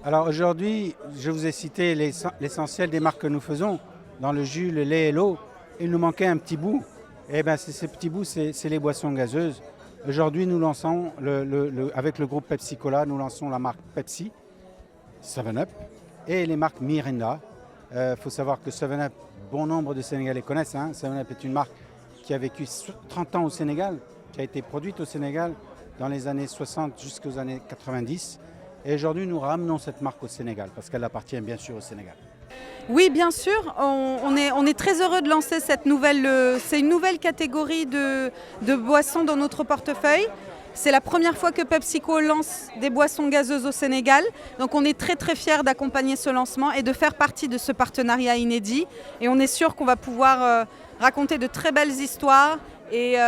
Alors aujourd'hui, je vous ai cité l'essentiel des marques que nous faisons. Dans le jus, le lait et l'eau, il nous manquait un petit bout. Et bien ces petits bouts, c'est les boissons gazeuses. Aujourd'hui, nous lançons, avec le groupe Pepsi Cola, nous lançons la marque Pepsi, 7-Up, et les marques Mirinda. Faut savoir que 7-Up, bon nombre de Sénégalais connaissent. 7-Up est une marque qui a vécu 30 ans au Sénégal, qui a été produite au Sénégal dans les années 60 jusqu'aux années 90. Et aujourd'hui, nous ramenons cette marque au Sénégal, parce qu'elle appartient bien sûr au Sénégal. Oui, bien sûr. On est très heureux de lancer cette nouvelle. C'est une nouvelle catégorie de boissons dans notre portefeuille. C'est la première fois que PepsiCo lance des boissons gazeuses au Sénégal. Donc on est très très fiers d'accompagner ce lancement et de faire partie de ce partenariat inédit. Et on est sûr qu'on va pouvoir raconter de très belles histoires et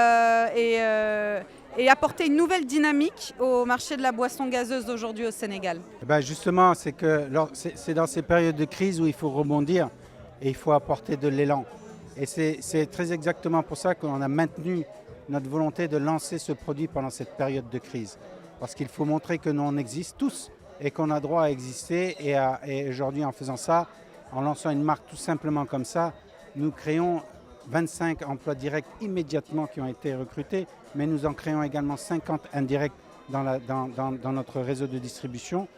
apporter une nouvelle dynamique au marché de la boisson gazeuse aujourd'hui au Sénégal. Justement, c'est dans ces périodes de crise où il faut rebondir et il faut apporter de l'élan. Et c'est très exactement pour ça qu'on a maintenu notre volonté de lancer ce produit pendant cette période de crise. Parce qu'il faut montrer que nous on existe tous et qu'on a droit à exister. Et aujourd'hui, en faisant ça, en lançant une marque tout simplement comme ça, nous créons 25 emplois directs immédiatement qui ont été recrutés, mais nous en créons également 50 indirects dans notre réseau de distribution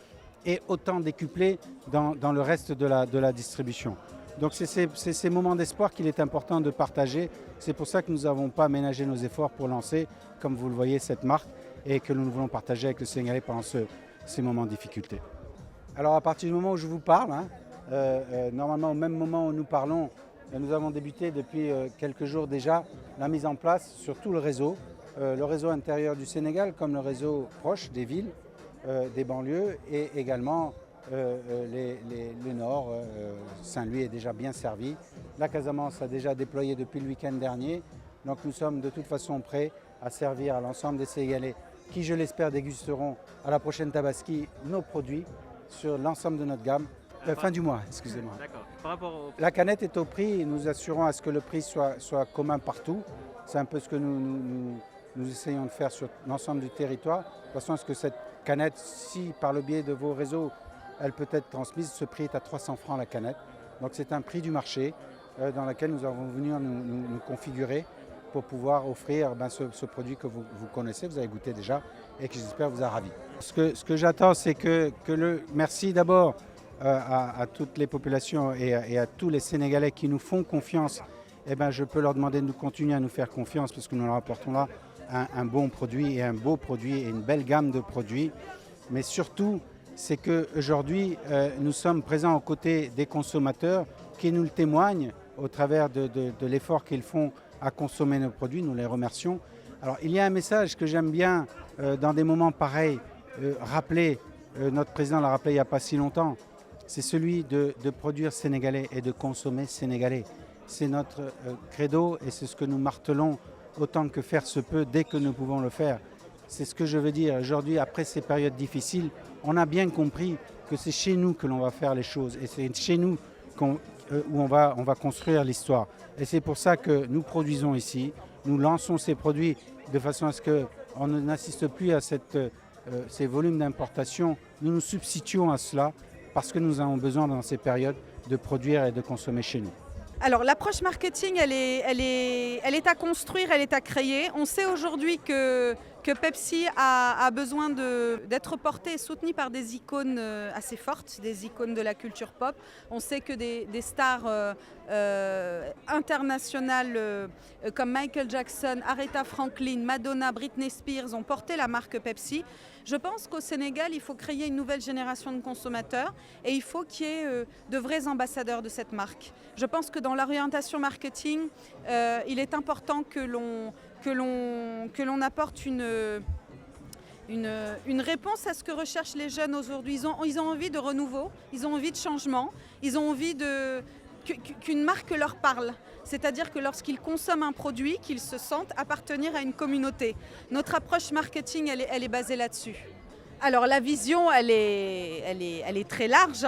et autant décuplés dans le reste de la distribution. Donc c'est ces moments d'espoir qu'il est important de partager. C'est pour ça que nous n'avons pas ménagé nos efforts pour lancer, comme vous le voyez, cette marque et que nous voulons partager avec le Sénégalais pendant ces moments de difficulté. Alors à partir du moment où je vous parle, normalement au même moment où nous parlons, nous avons débuté depuis quelques jours déjà la mise en place sur tout le réseau intérieur du Sénégal comme le réseau proche des villes, des banlieues et également le nord. Saint-Louis est déjà bien servi. La Casamance a déjà déployé depuis le week-end dernier. Donc nous sommes de toute façon prêts à servir à l'ensemble des Sénégalais qui, je l'espère, dégusteront à la prochaine Tabaski nos produits sur l'ensemble de notre gamme. Fin du mois, excusez-moi. D'accord. La canette est au prix et nous assurons à ce que le prix soit commun partout. C'est un peu ce que nous essayons de faire sur l'ensemble du territoire. De toute façon, à ce que cette canette, si par le biais de vos réseaux, elle peut être transmise, ce prix est à 300 francs la canette. Donc c'est un prix du marché dans lequel nous avons venu nous configurer pour pouvoir offrir ce produit que vous connaissez, vous avez goûté déjà et que j'espère vous a ravi. Ce que j'attends, c'est merci d'abord à toutes les populations et à tous les Sénégalais qui nous font confiance. Je peux leur demander de nous continuer à nous faire confiance parce que nous leur apportons là un bon produit et un beau produit et une belle gamme de produits. Mais surtout, c'est qu'aujourd'hui, nous sommes présents aux côtés des consommateurs qui nous le témoignent au travers de l'effort qu'ils font à consommer nos produits. Nous les remercions. Alors, il y a un message que j'aime bien dans des moments pareils rappeler. Notre président l'a rappelé il n'y a pas si longtemps. C'est celui de produire sénégalais et de consommer sénégalais. C'est notre credo et c'est ce que nous martelons autant que faire se peut dès que nous pouvons le faire. C'est ce que je veux dire. Aujourd'hui, après ces périodes difficiles, on a bien compris que c'est chez nous que l'on va faire les choses et c'est chez nous où on va construire l'histoire. Et c'est pour ça que nous produisons ici, nous lançons ces produits de façon à ce qu'on n'assiste plus à ces volumes d'importation. Nous nous substituons à cela parce que nous avons besoin dans ces périodes de produire et de consommer chez nous. Alors l'approche marketing, elle est à construire, elle est à créer. On sait aujourd'hui que Pepsi a besoin d'être porté et soutenu par des icônes assez fortes, des icônes de la culture pop. On sait que des stars internationales comme Michael Jackson, Aretha Franklin, Madonna, Britney Spears ont porté la marque Pepsi. Je pense qu'au Sénégal, il faut créer une nouvelle génération de consommateurs et il faut qu'il y ait de vrais ambassadeurs de cette marque. Je pense que dans l'orientation marketing, il est important que l'on apporte une réponse à ce que recherchent les jeunes aujourd'hui. Ils ont envie de renouveau, ils ont envie de changement, ils ont envie qu'une marque leur parle. C'est-à-dire que lorsqu'ils consomment un produit, qu'ils se sentent appartenir à une communauté. Notre approche marketing, elle est basée là-dessus. Alors la vision, elle est très large.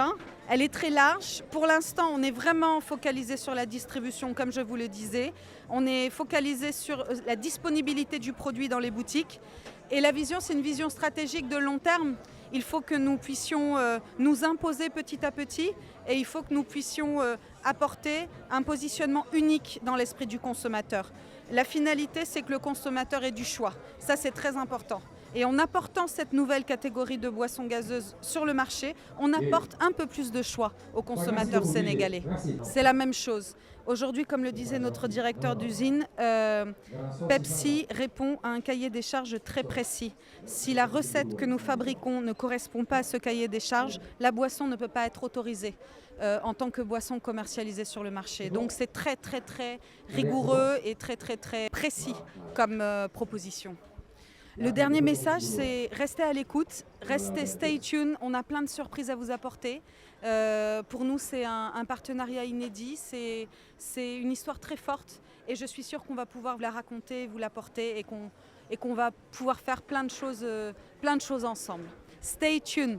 Elle est très large. Pour l'instant, on est vraiment focalisé sur la distribution, comme je vous le disais. On est focalisé sur la disponibilité du produit dans les boutiques. Et la vision, c'est une vision stratégique de long terme. Il faut que nous puissions nous imposer petit à petit et il faut que nous puissions apporter un positionnement unique dans l'esprit du consommateur. La finalité, c'est que le consommateur ait du choix. Ça, c'est très important. Et en apportant cette nouvelle catégorie de boissons gazeuses sur le marché, on apporte un peu plus de choix aux consommateurs sénégalais. C'est la même chose. Aujourd'hui, comme le disait notre directeur d'usine, Pepsi répond à un cahier des charges très précis. Si la recette que nous fabriquons ne correspond pas à ce cahier des charges, la boisson ne peut pas être autorisée en tant que boisson commercialisée sur le marché. Donc c'est très rigoureux et très précis comme proposition. Le dernier message, c'est rester à l'écoute, restez stay tuned, on a plein de surprises à vous apporter. Pour nous, c'est un partenariat inédit, c'est une histoire très forte et je suis sûre qu'on va pouvoir vous la raconter, vous l'apporter et qu'on va pouvoir faire plein de choses ensemble. Stay tuned.